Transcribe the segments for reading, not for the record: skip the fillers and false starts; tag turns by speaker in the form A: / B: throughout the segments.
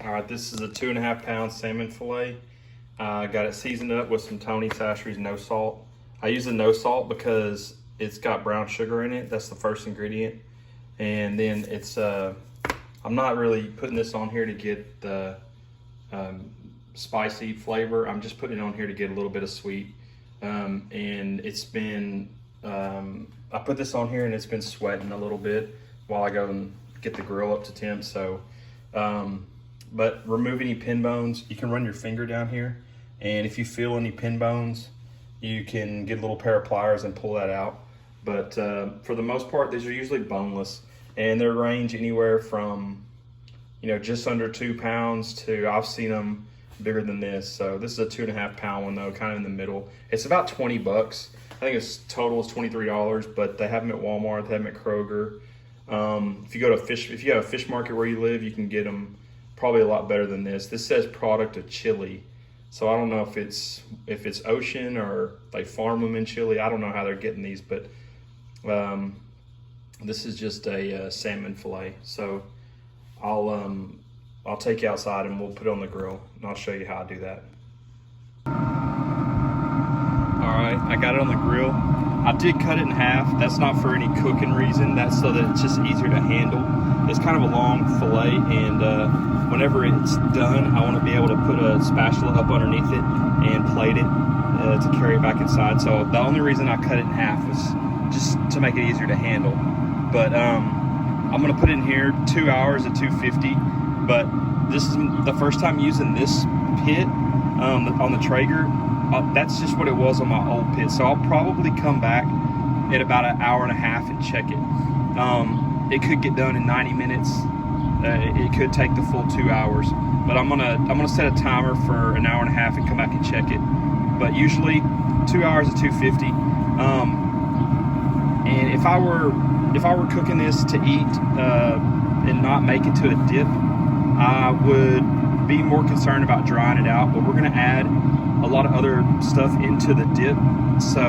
A: All right, this is a 2.5 pound salmon fillet. Got it seasoned up with some Tony Chachere's no salt. I use the no salt because it's got brown sugar in it. That's the first ingredient. And then it's, I'm not really putting this on here to get the spicy flavor. I'm just putting it on here to get a little bit of sweet. And it's been, I put this on here and it's been sweating a little bit while I go and get the grill up to temp. So, but remove any pin bones. You can run your finger down here, and if you feel any pin bones, you can get a little pair of pliers and pull that out. But for the most part, these are usually boneless, and they range anywhere from, you know, just under 2 pounds to, I've seen them bigger than this. So this is a 2.5 pound one though, kind of in the middle. It's about 20 bucks. I think it's total is $23, but they have them at Walmart, they have them at Kroger. If you have a fish market where you live, you can get them probably a lot better than this. This says product of Chile, so I don't know if it's ocean or they farm them in Chile. I don't know how they're getting these, but this is just a salmon fillet. So I'll take you outside and we'll put it on the grill, and I'll show you how I do that. All right, I got it on the grill. I did cut it in half. That's not for any cooking reason. That's so that it's just easier to handle. It's kind of a long fillet, and whenever it's done, I want to be able to put a spatula up underneath it and plate it to carry it back inside. So the only reason I cut it in half was just to make it easier to handle. But I'm gonna put it in here 2 hours at 250. But this is the first time using this pit on the Traeger. That's just what it was on my old pit. So I'll probably come back at about an hour and a half and check it. It could get done in 90 minutes. It could take the full 2 hours. But I'm gonna set a timer for an hour and a half and come back and check it. But usually 2 hours at 250. And if I were cooking this to eat and not make it to a dip, I would be more concerned about drying it out. But we're gonna add a lot of other stuff into the dip, so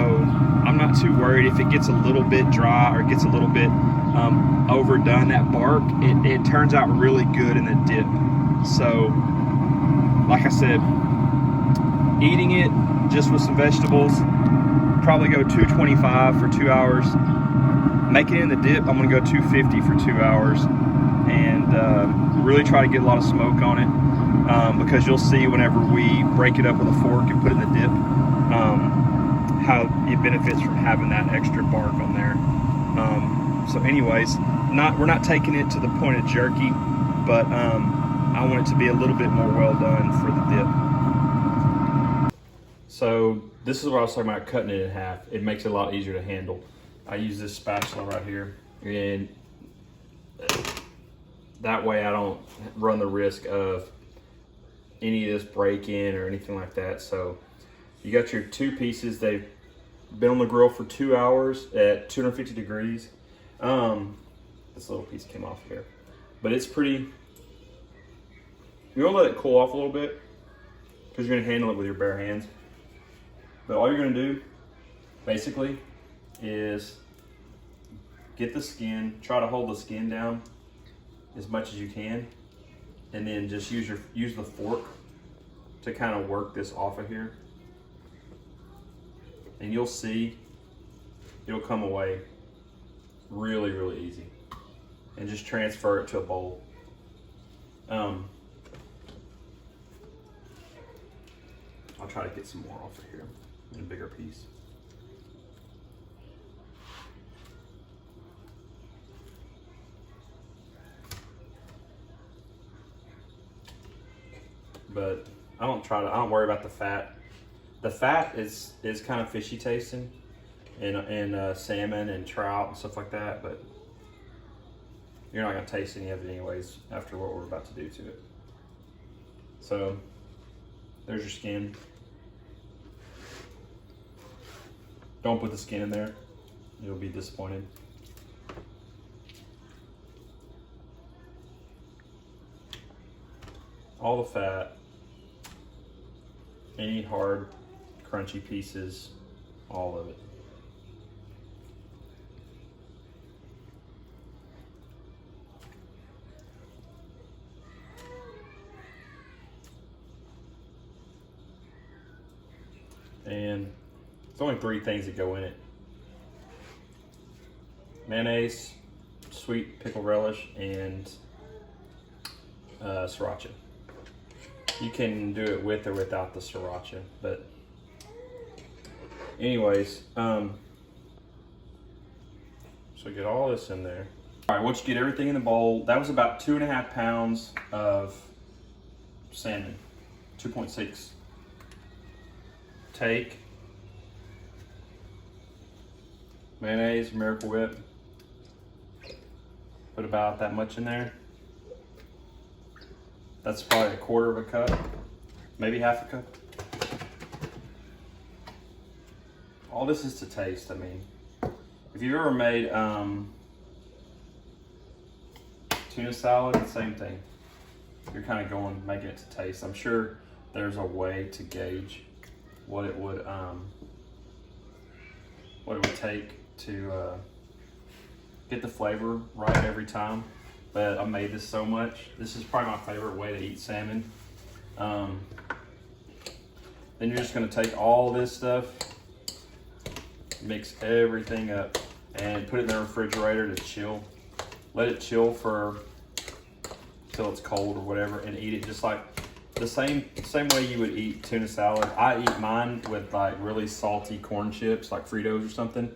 A: I'm not too worried if it gets a little bit dry or gets a little bit overdone. That bark, it turns out really good in the dip. So like I said, eating it just with some vegetables, probably go 225 for 2 hours. Make it in the dip, I'm gonna go 250 for 2 hours, and really try to get a lot of smoke on it. Because you'll see whenever we break it up with a fork and put it in the dip, how it benefits from having that extra bark on there. So anyways, we're not taking it to the point of jerky, but I want it to be a little bit more well done for the dip. So this is what I was talking about, cutting it in half. It makes it a lot easier to handle. I use this spatula right here, and that way I don't run the risk of any of this break-in or anything like that. So you got your two pieces. They've been on the grill for 2 hours at 250 degrees. This little piece came off here, but it's pretty. You're gonna let it cool off a little bit because you're gonna handle it with your bare hands. But all you're gonna do basically is get the skin, try to hold the skin down as much as you can, and then just use the fork to kind of work this off of here, and you'll see it'll come away really, really easy. And just transfer it to a bowl. I'll try to get some more off of here in a bigger piece. But I don't worry about the fat. The fat is kind of fishy tasting in salmon and trout and stuff like that, but you're not gonna taste any of it anyways after what we're about to do to it. So there's your skin. Don't put the skin in there. You'll be disappointed. All the fat, any hard, crunchy pieces, all of it. And there's only 3 things that go in it: mayonnaise, sweet pickle relish, and sriracha. You can do it with or without the sriracha, but anyways, so get all this in there. All right, once you get everything in the bowl, that was about 2.5 pounds of salmon, 2.6. Take mayonnaise, Miracle Whip, put about that much in there. That's probably 1/4 cup, maybe half a cup. All this is to taste. I mean, if you've ever made tuna salad, same thing. You're kind of making it to taste. I'm sure there's a way to gauge what it would take to get the flavor right every time. But I made this so much. This is probably my favorite way to eat salmon. Then you're just gonna take all this stuff, mix everything up, and put it in the refrigerator to chill. Let it chill till it's cold or whatever, and eat it just like the same way you would eat tuna salad. I eat mine with like really salty corn chips, like Fritos or something.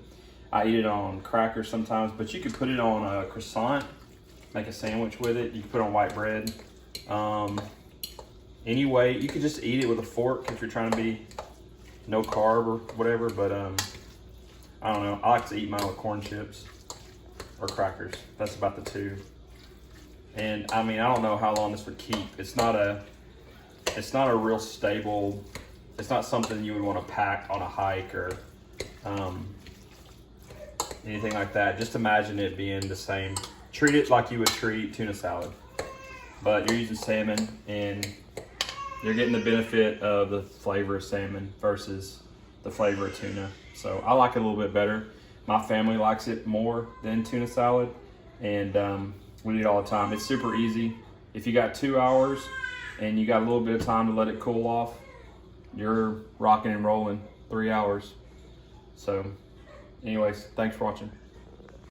A: I eat it on crackers sometimes, but you could put it on a croissant, make a sandwich with it. You can put it on white bread. Anyway, you could just eat it with a fork if you're trying to be no carb or whatever, but I don't know. I like to eat mine with corn chips or crackers. That's about the 2. And I mean, I don't know how long this would keep. It's not a real stable, it's not something you would want to pack on a hike or anything like that. Just imagine it being the same. Treat it like you would treat tuna salad, but you're using salmon and you're getting the benefit of the flavor of salmon versus the flavor of tuna. So I like it a little bit better. My family likes it more than tuna salad, and we eat it all the time. It's super easy. If you got 2 hours and you got a little bit of time to let it cool off, you're rocking and rolling 3 hours. So anyways, thanks for watching.